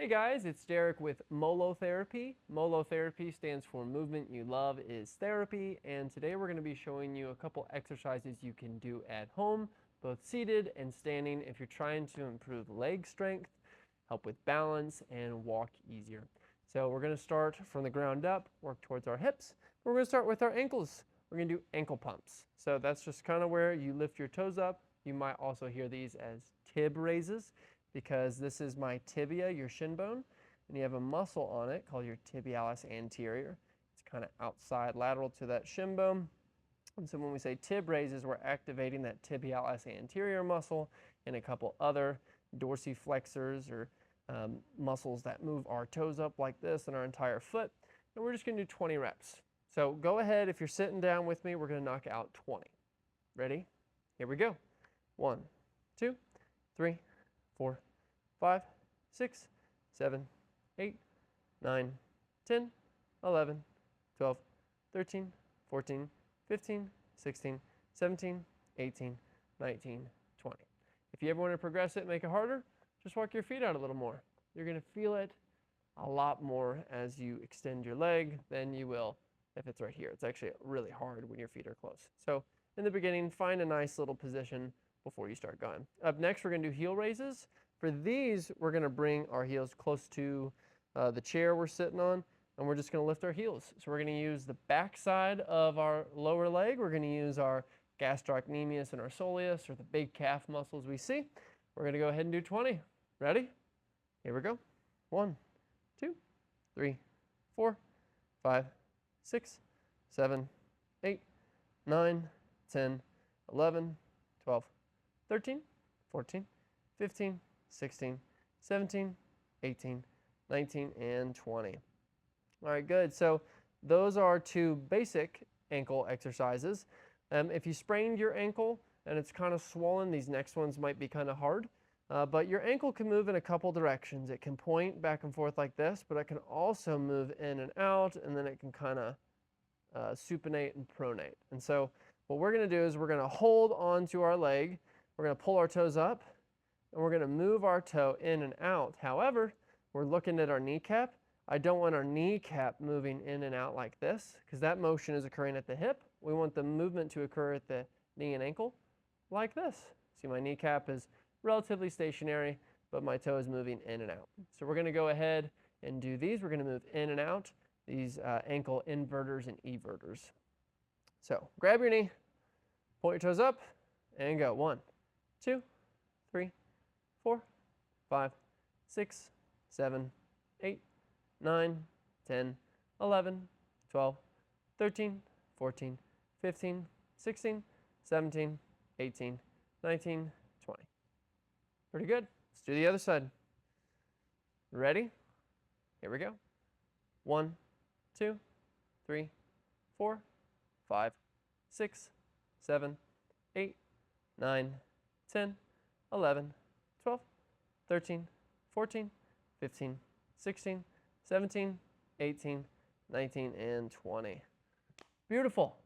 Hey guys, it's Derek with Molotherapy. Molotherapy stands for Movement You Love is Therapy, and today we're going to be showing you a couple exercises you can do at home, both seated and standing, if you're trying to improve leg strength, help with balance, and walk easier. So we're going to start from the ground up, work towards our hips. We're going to start with our ankles. We're going to do ankle pumps. So that's just kind of where you lift your toes up. You might also hear these as tib raises, because this is my tibia, your shin bone, and you have a muscle on it called your tibialis anterior. It's kind of outside lateral to that shin bone. And so when we say tib raises, we're activating that tibialis anterior muscle and a couple other dorsiflexors or muscles that move our toes up like this and our entire foot. And we're just going to do 20 reps. So go ahead, if you're sitting down with me, we're going to knock out 20. Ready? Here we go. 1, 2, 3, 4, 5, 6, 7, 8, 9, 10, 11, 12, 13, 14, 15, 16, 17, 18, 19, 20. If you ever want to progress it, make it harder, just walk your feet out a little more. You're going to feel it a lot more as you extend your leg than you will if it's right here. It's actually really hard when your feet are close. So in the beginning, find a nice little position before you start going. Up next, we're going to do heel raises. For these, we're going to bring our heels close to the chair we're sitting on, and we're just going to lift our heels. So we're going to use the back side of our lower leg. We're going to use our gastrocnemius and our soleus, or the big calf muscles we see. We're going to go ahead and do 20. Ready? Here we go. 1, 2, 3, 4, 5, 6, 7, 8, 9, 10, 11, 12, 13, 14, 15, 16, 17, 18, 19, and 20. All right, good. So those are two basic ankle exercises. If you sprained your ankle and it's kind of swollen, these next ones might be kind of hard. But your ankle can move in a couple directions. It can point back and forth like this, but it can also move in and out, and then it can kind of supinate and pronate. And so what we're going to do is we're going to hold onto our leg. We're going to pull our toes up, and we're going to move our toe in and out. However, we're looking at our kneecap. I don't want our kneecap moving in and out like this, because that motion is occurring at the hip. We want the movement to occur at the knee and ankle like this. See, my kneecap is relatively stationary, but my toe is moving in and out. So we're going to go ahead and do these. We're going to move in and out, these ankle inverters and everters. So grab your knee, pull your toes up, and go. 1, 2, 3, 4, 5, 6, 7, 8, 9, 10, 11, 12, 13, 14, 15, 16, 17, 18, 19, 20. Pretty good. Let's do the other side. Ready? Here we go. 1, 2, 3, 4, 5, 6, 7, 8, 9, 10, 11, 12, 13, 14, 15, 16, 17, 18, 19, and 20. Beautiful.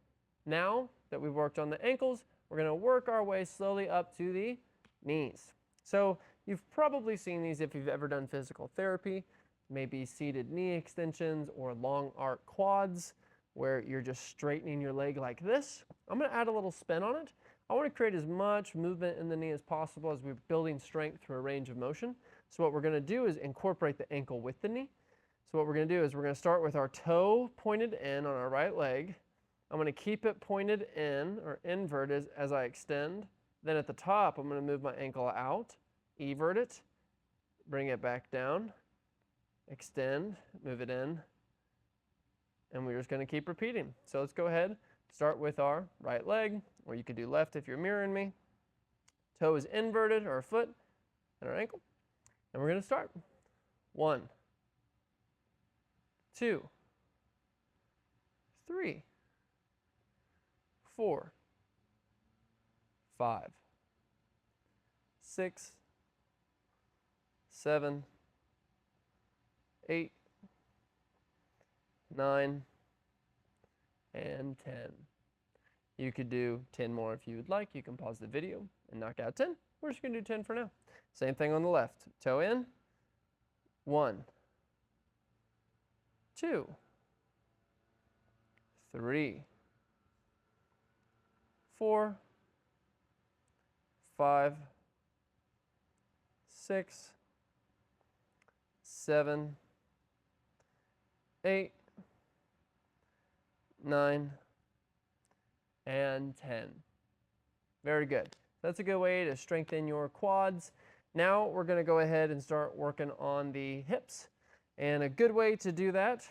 Now that we've worked on the ankles, we're going to work our way slowly up to the knees. So you've probably seen these if you've ever done physical therapy, maybe seated knee extensions or long arc quads, where you're just straightening your leg like this. I'm going to add a little spin on it. I want to create as much movement in the knee as possible as we're building strength through a range of motion. So what we're going to do is incorporate the ankle with the knee. So what we're going to do is we're going to start with our toe pointed in on our right leg. I'm going to keep it pointed in or inverted as I extend. Then at the top, I'm going to move my ankle out, evert it, bring it back down, extend, move it in, and we're just going to keep repeating. So let's go ahead, start with our right leg, or you could do left if you're mirroring me. Toe is inverted, our foot, and our ankle. And we're going to start. 1, 2, 3, 4, 5, 6, 7, 8, 9, and 10. You could do 10 more if you would like. You can pause the video and knock out 10. We're just going to do 10 for now. Same thing on the left. Toe in, 1, 2, 3, 4, 5, 6, 7, 8, 9, and 10. Very good. That's a good way to strengthen your quads. Now we're going to go ahead and start working on the hips. And a good way to do that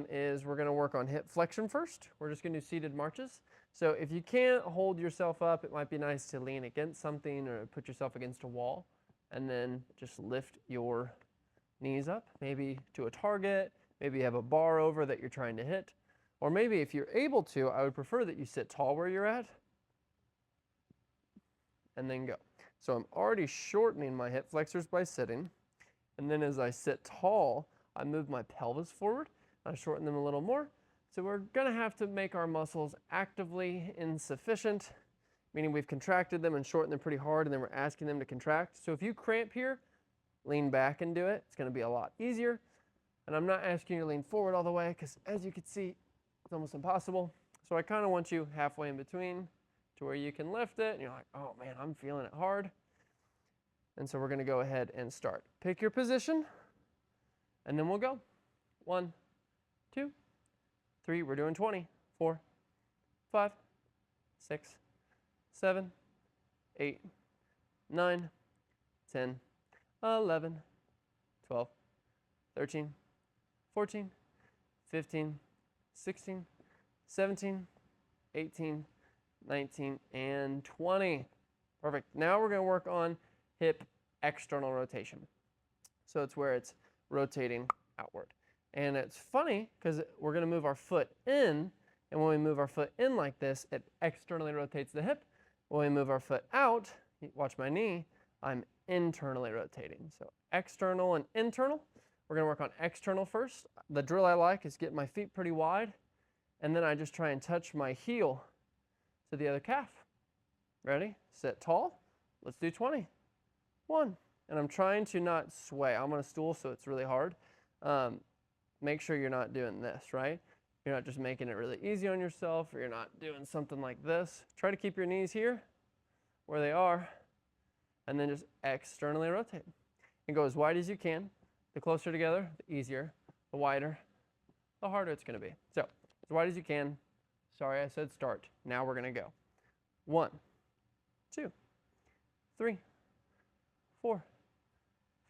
is we're going to work on hip flexion first. We're just going to do seated marches. So if you can't hold yourself up, it might be nice to lean against something or put yourself against a wall and then just lift your knees up, maybe to a target. Maybe you have a bar over that you're trying to hit. Or maybe if you're able to, I would prefer that you sit tall where you're at and then go. So I'm already shortening my hip flexors by sitting. And then as I sit tall, I move my pelvis forward. I shorten them a little more. So we're going to have to make our muscles actively insufficient, meaning we've contracted them and shortened them pretty hard, and then we're asking them to contract. So if you cramp here, lean back and do it. It's going to be a lot easier. And I'm not asking you to lean forward all the way because, as you can see, it's almost impossible. So I kind of want you halfway in between to where you can lift it. And you're like, oh man, I'm feeling it hard. And so we're going to go ahead and start. Pick your position, and then we'll go. 1, 2, 3. We're doing 20. 4, 5, 6, 7, 8, 9, 10, 11, 12, 13, 14, 15, 16, 17, 18, 19, and 20. Perfect. Now we're going to work on hip external rotation. So it's where it's rotating outward. And it's funny because we're going to move our foot in, and when we move our foot in like this, it externally rotates the hip. When we move our foot out, watch my knee, I'm internally rotating. So external and internal. We're going to work on external first. The drill I like is get my feet pretty wide, and then I just try and touch my heel to the other calf. Ready? Sit tall. Let's do 20. 1. And I'm trying to not sway. I'm on a stool, so it's really hard. Make sure you're not doing this, right? You're not just making it really easy on yourself, or you're not doing something like this. Try to keep your knees here where they are, and then just externally rotate. And go as wide as you can. The closer together, the easier. The wider, the harder it's going to be. So as wide as you can. Sorry, I said start. Now we're going to go. 1, 2, 3, 4,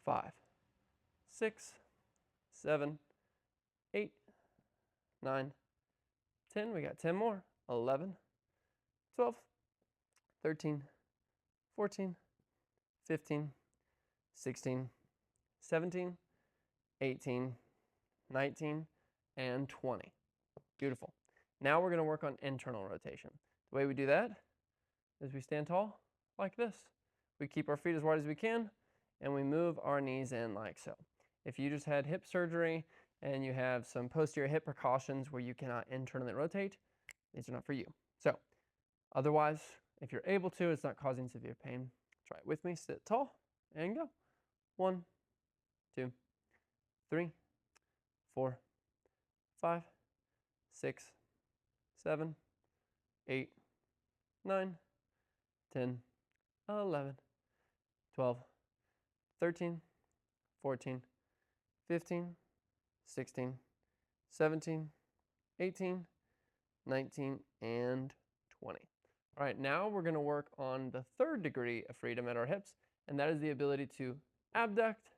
5, 6, 7, 8, 9, 10. We got 10 more. 11, 12, 13, 14, 15, 16, 17, 18, 19, and 20. Beautiful. Now we're going to work on internal rotation. The way we do that is we stand tall like this. We keep our feet as wide as we can, and we move our knees in like so. If you just had hip surgery and you have some posterior hip precautions where you cannot internally rotate, these are not for you. So otherwise, if you're able to, it's not causing severe pain. Try it with me. Sit tall and go. 1, 2, 3, 4, 5, 6, 7, 8, 9, 10, 11, 12, 13, 14, 15, 16, 17, 18, 19, and 20. All right, now we're going to work on the third degree of freedom at our hips, and that is the ability to abduct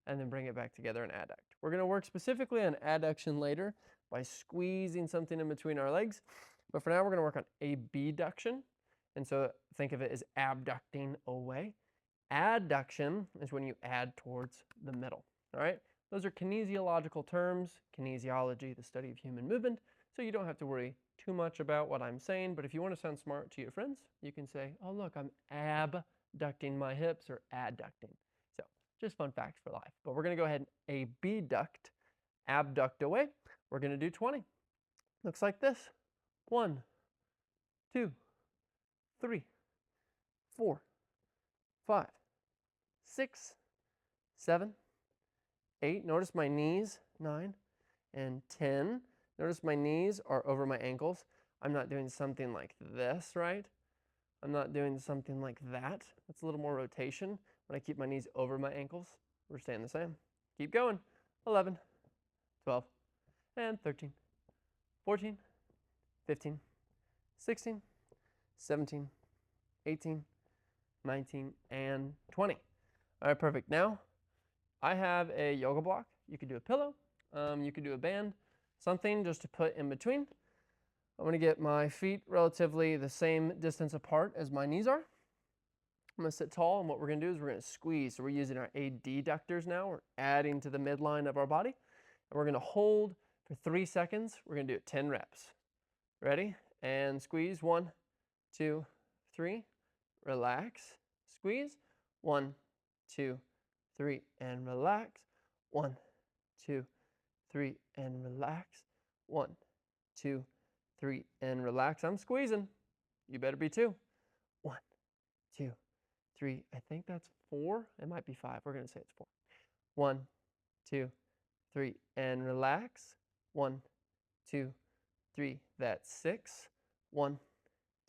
and then bring it back together and adduct. We're going to work specifically on adduction later by squeezing something in between our legs, but for now we're going to work on abduction, and so think of it as abducting away. Adduction is when you add towards the middle. All right, those are kinesiological terms. Kinesiology, the study of human movement. So you don't have to worry too much about what I'm saying, but if you want to sound smart to your friends, you can say, oh look, I'm abducting my hips, or adducting. So just fun facts for life. But we're going to go ahead and abduct, abduct away. We're going to do 20. Looks like this. 1, 2, 3, 4, 5, 6, 7, 8. Notice my knees, 9 and 10. Notice my knees are over my ankles. I'm not doing something like this, right? I'm not doing something like that. That's a little more rotation. When I keep my knees over my ankles, we're staying the same. Keep going. 11, 12, and 13, 14, 15, 16, 17, 18, 19, and 20. All right, perfect. Now, I have a yoga block. You could do a pillow. You could do a band, something just to put in between. I'm going to get my feet relatively the same distance apart as my knees are. I'm going to sit tall, and what we're going to do is we're going to squeeze. So we're using our adductors now. We're adding to the midline of our body. And we're going to hold for 3 seconds. We're going to do it 10 reps. Ready? And squeeze. 1, 2, 3. Relax. Squeeze. 1, 2, 3. And relax. 1, 2, 3. And relax. 1, 2, 3. And relax. I'm squeezing. You better be too. 1, 2, 3. I think that's 4. It might be 5. We're going to say it's 4. 1, 2, 3. And relax. 1, 2, 3. That's 6. 1,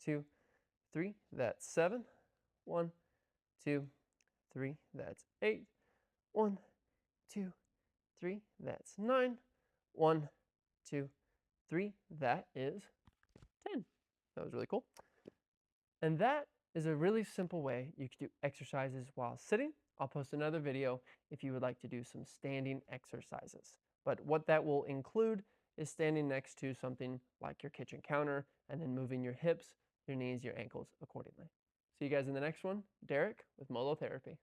2, 3. That's 7. 1, 2, 3. That's 8. 1, 2, 3. That's 9. 1, 2, 3. That is 10. That was really cool. And that is a really simple way you can do exercises while sitting. I'll post another video if you would like to do some standing exercises. But what that will include is standing next to something like your kitchen counter and then moving your hips, your knees, your ankles accordingly. See you guys in the next one. Derek with Molotherapy.